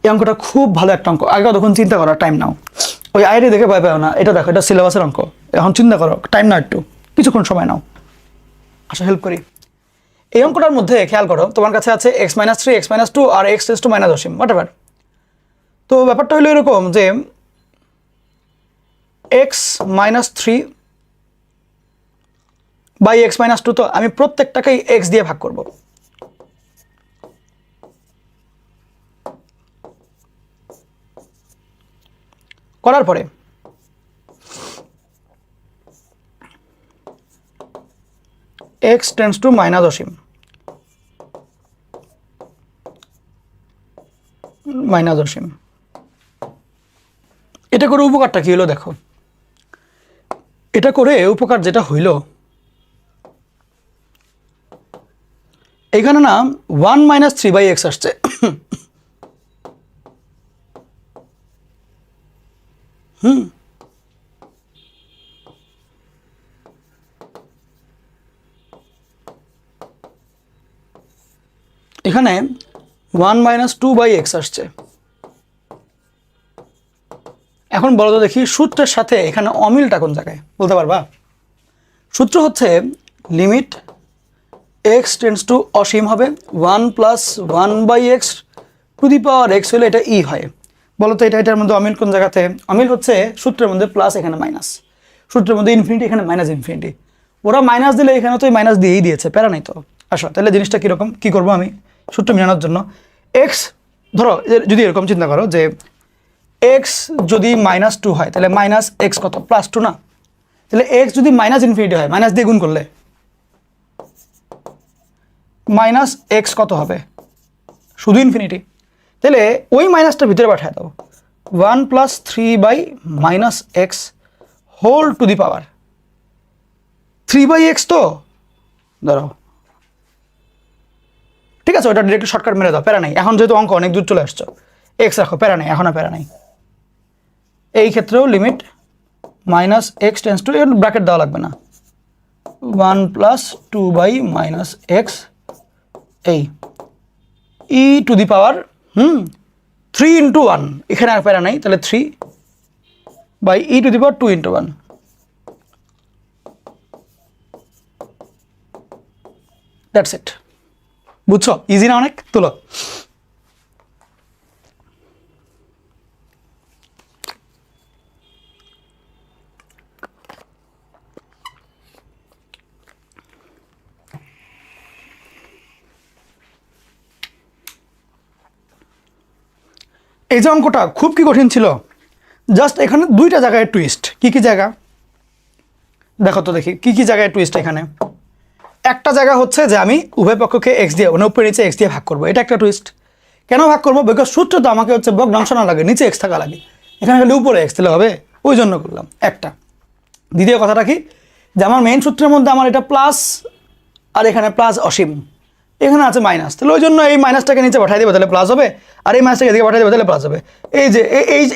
এই অঙ্কটা খুব ভালো একটা অঙ্ক। আগে তখন চিন্তা করার টাইম নাও, ওই আইডি দেখে ভয় পাও না, এটা দেখো, এটা সিলেবাসের অঙ্ক। এখন চিন্তা করো, টাইম নাও, একটু কিছুক্ষণ সময় নাও, আচ্ছা হেল্প করি। এই অঙ্কটার মধ্যে খেয়াল করো, তোমার কাছে আছে x-3, x-2 আর x → মাইনাস অসীম, হোয়াট এভার। তো ব্যাপারটা হলো এরকম যে x-3 বাই x-2, তো আমি প্রত্যেকটাকেই x দিয়ে ভাগ করব। করার পরে x → মাইনাস অসীম, মাইনাস অসীম। এটা করে উপকারটা কি হলো দেখো, এটা করে উপকার যেটা হইল, এখানে না 1 - 3/x আসছে। এখানে 1 - 2/x আসছে। এখন বলো তো দেখি, সূত্রের সাথে এখানে অমিলটা কোন জায়গায় বলতে পারবা? সূত্র হচ্ছে লিমিট x → অসীম হবে 1 + 1/x to the power x হলে এটা ই হয়। বলো তো এটার মধ্যে অমিল কোন জায়গাতে? অমিল হচ্ছে সূত্রের মধ্যে প্লাস, এখানে মাইনাস, সূত্রের মধ্যে ইনফিনিটি, এখানে মাইনাস ইনফিনিটি। ওরা মাইনাস দিলে এখানে তো মাইনাস দিয়েই দিয়েছে, প্যারা নাই তো। আসো তাহলে জিনিসটা কীরকম কী করবো আমি সূত্র মেলানোর জন্য। এক্স ধরো যদি এরকম চিন্তা করো যে x যদি -2 হয় তাহলে -x কত? +2 না? তাহলে x যদি মাইনাস ইনফিনিটি হয়, মাইনাস দিয়ে গুণ করলে -x কত হবে? শুধু ইনফিনিটি। তাহলে ওই মাইনাসটা ভিতরে পাঠায় দাও, 1 + 3/-x whole to the power 3/x। তো ধরো ঠিক আছে, ওটা ডিরেক্ট শর্টকাট মেরে দাও, প্যারা নাই। এখন যেহেতু অঙ্ক অনেক দূর চলে আসছো, x রাখো, প্যারা নাই, এখন আর প্যারা নাই। এই ক্ষেত্রেও লিমিট -x → ব্র্যাকেট দেওয়া লাগবে না, 1 + 2/-x এই ই টু দি পাওয়ার 3 × 1, এখানে আর প্যারা নাই, তাহলে 3/e to the power 2 × 1। That's it. বুঝছো? ইজি না অনেক? তুলো। এই যে অঙ্কটা খুব কি কঠিন ছিল, জাস্ট এখানে দুইটা জায়গায় টুইস্ট। কি কি জায়গা দেখো তো দেখি, কি কি জায়গায় টুইস্ট এখানে। একটা জায়গা হচ্ছে যে আমি উভয় পক্ষকে এক্স দিয়ে, মানে উপরে নিচে এক্স দিয়ে ভাগ করবো, এটা একটা টুইস্ট। কেন ভাগ করবো? বিকজ সূত্র তো আমাকে হচ্ছে ভগ্নাংশ না লাগে, নিচে এক্স থাকা লাগে, এখানে খালি উপরে এক্স দিলে হবে, ওই জন্য করলাম একটা। দ্বিতীয় কথাটা কি, যে আমার মেইন সূত্রের মধ্যে আমার এটা প্লাস, আর এখানে প্লাস অসীম, এখানে আছে মাইনাস, তাহলে ওই জন্য এই মাইনাসটাকে নিচে পাঠিয়ে দেবে, তাহলে প্লাস হবে, আর এই মাইনাসটাকে এদিকে পাঠিয়ে দেবে, তাহলে প্লাস হবে। এই যে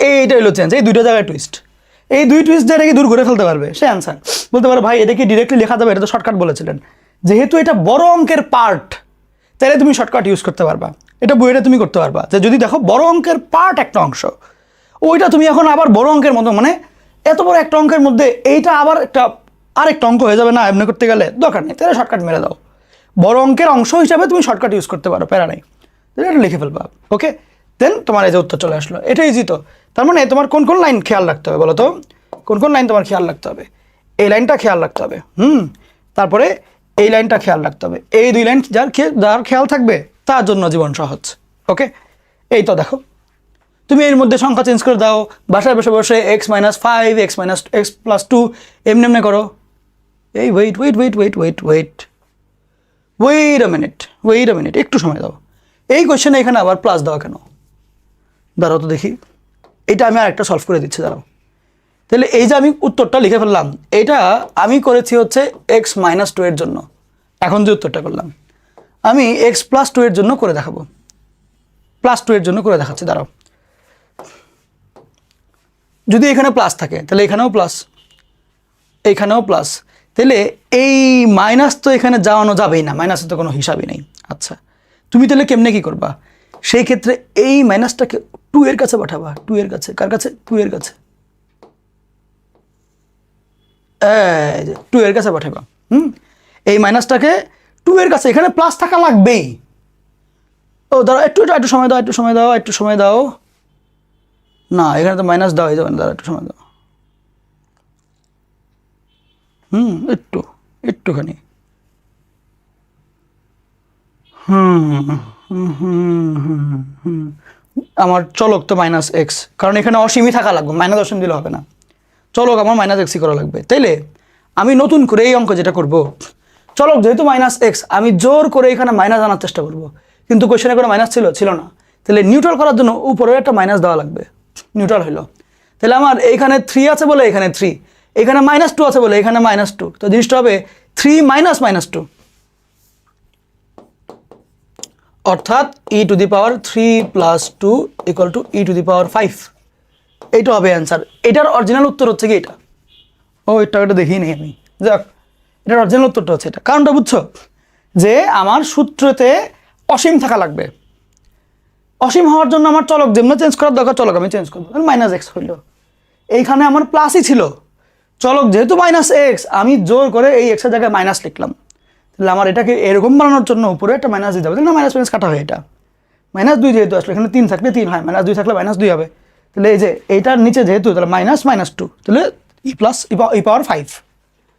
এইটা হলো চেঞ্জ, এই দুইটা জায়গায় টুইস্ট। এই দুই টুইস্ট যেটা কি দূর করে ফেলতে পারবে সে অ্যান্সার বলতে পারে, ভাই এটা কি ডিরেক্টলি লেখা যাবে? এটা তো শর্টকাট বলেছিলেন। যেহেতু এটা বড় অঙ্কের পার্ট, তাহলে তুমি শর্টকাট ইউজ করতে পারবা, এটা বইটা তুমি করতে পারবা। যে যদি দেখো বড় অঙ্কের পার্ট একটা অংশ, ওইটা তুমি এখন আবার বড় অঙ্কের মতো, মানে এত বড় একটা অঙ্কের মধ্যে এইটা আবার আরেকটা অঙ্ক হয়ে যাবে না, এমনি করতে গেলে দরকার নেই, তাহলে শর্টকাট মেরে দাও। বড় অঙ্কের অংশ হিসাবে তুমি শর্টকাট ইউজ করতে পারো, প্যারা নাই, এটা লিখে ফেলবা। ওকে, দেন তোমার এই যে উত্তর চলে আসলো, এটা ইজি তো। তার মানে তোমার কোন কোন লাইন খেয়াল রাখতে হবে বলো তো? কোন কোন লাইন তোমার খেয়াল রাখতে হবে? এই লাইনটা খেয়াল রাখতে হবে, তারপরে এই লাইনটা খেয়াল রাখতে হবে। এই দুই লাইন যার খেয়াল থাকবে তার জন্য জীবন সহজ। ওকে, এই তো দেখো, তুমি এর মধ্যে সংখ্যা চেঞ্জ করে দাও, বাসায় বসে বসে x-5, x+2 এমনি এমনি করো। এই ওয়েট আ মিনিট, একটু সময় দাও। এই কোয়েশ্চেনে এখানে আবার প্লাস দাও কেন? দাঁড়াও তো দেখি, এটা আমি আর একটা সলভ করে দিচ্ছি, দাঁড়াও। তাহলে এই যে আমি উত্তরটা লিখে ফেললাম, এটা আমি করেছি হচ্ছে x-2 এর জন্য। এখন যে উত্তরটা করলাম আমি x+2 এর জন্য করে দেখাবো, +2 এর জন্য করে দেখাচ্ছি, দাঁড়াও। যদি এখানে প্লাস থাকে তাহলে এখানেও প্লাস, এইখানেও প্লাস, তাহলে এই মাইনাস তো এখানে যাওয়ানো যাবেই না, মাইনাসের তো কোনো হিসাবই নেই। আচ্ছা, তুমি তাহলে কেমনে কি করবা? সেই ক্ষেত্রে এই মাইনাসটাকে 2 এর কাছে পাঠাবা, 2 এর কাছে, কার কাছে? 2 এর কাছে, 2 এর কাছে পাঠাবা। এই মাইনাসটাকে 2 এর কাছে, এখানে প্লাস থাকা লাগবেই। ও দাঁড়া, একটু একটু সময় দাও, একটু সময় দাও, একটু সময় দাও। না, এখানে তো মাইনাস দেওয়া হয়ে যাবে না, দাঁড়া একটু সময় দাও। একটুখানি। আমার চলক তো -x, কারণ এখানে অসীমই থাকা লাগবে, মাইনাস অসীম দিলে হবে না। চলক আমার -x করা লাগবে। তাইলে আমি নতুন করে এই অঙ্ক যেটা করব, চলক যেহেতু -x, আমি জোর করে এখানে মাইনাস আনার চেষ্টা করব, কিন্তু কোশ্চেনে করে মাইনাস ছিল না। তাহলে নিউট্রাল করার জন্য উপরে একটা মাইনাস দেওয়া লাগবে, নিউট্রাল হইলো। তাহলে আমার এইখানে 3 আছে বলে এখানে 3, এখানে -2 আছে বলে এখানে -2, তো জিনিসটা হবে 3 - -2, অর্থাৎ e⁻³ + 2 = e⁵ এইটা হবে অ্যান্সার। এটার অরিজিনাল উত্তর হচ্ছে কি এটা। এটা দেখিয়ে নিই আমি, যাক, এটার অরিজিনাল উত্তরটা হচ্ছে এটা। কারণটা বুঝছো, যে আমার সূত্রতে অসীম থাকা লাগবে। অসীম হওয়ার জন্য আমার চলক যেমন চেঞ্জ করার দরকার, চলক আমি চেঞ্জ করবো, -x হইল। এইখানে আমার প্লাসই ছিল, চলক যেহেতু -x, আমি জোর করে এই x এর জায়গায় মাইনাস লিখলাম। তাহলে আমার এটাকে এরকম বানানোর জন্য উপরে একটা মাইনাস দিতে হবে, তাহলে মাইনাস কাটা হয়, এটা -2 যেহেতু আসলে, এখানে 3 থাকলে 3 হয়, -2 থাকলে -2 হবে। তাহলে এই যে এইটার নিচে যেহেতু, তাহলে -2, তাহলে e + e⁵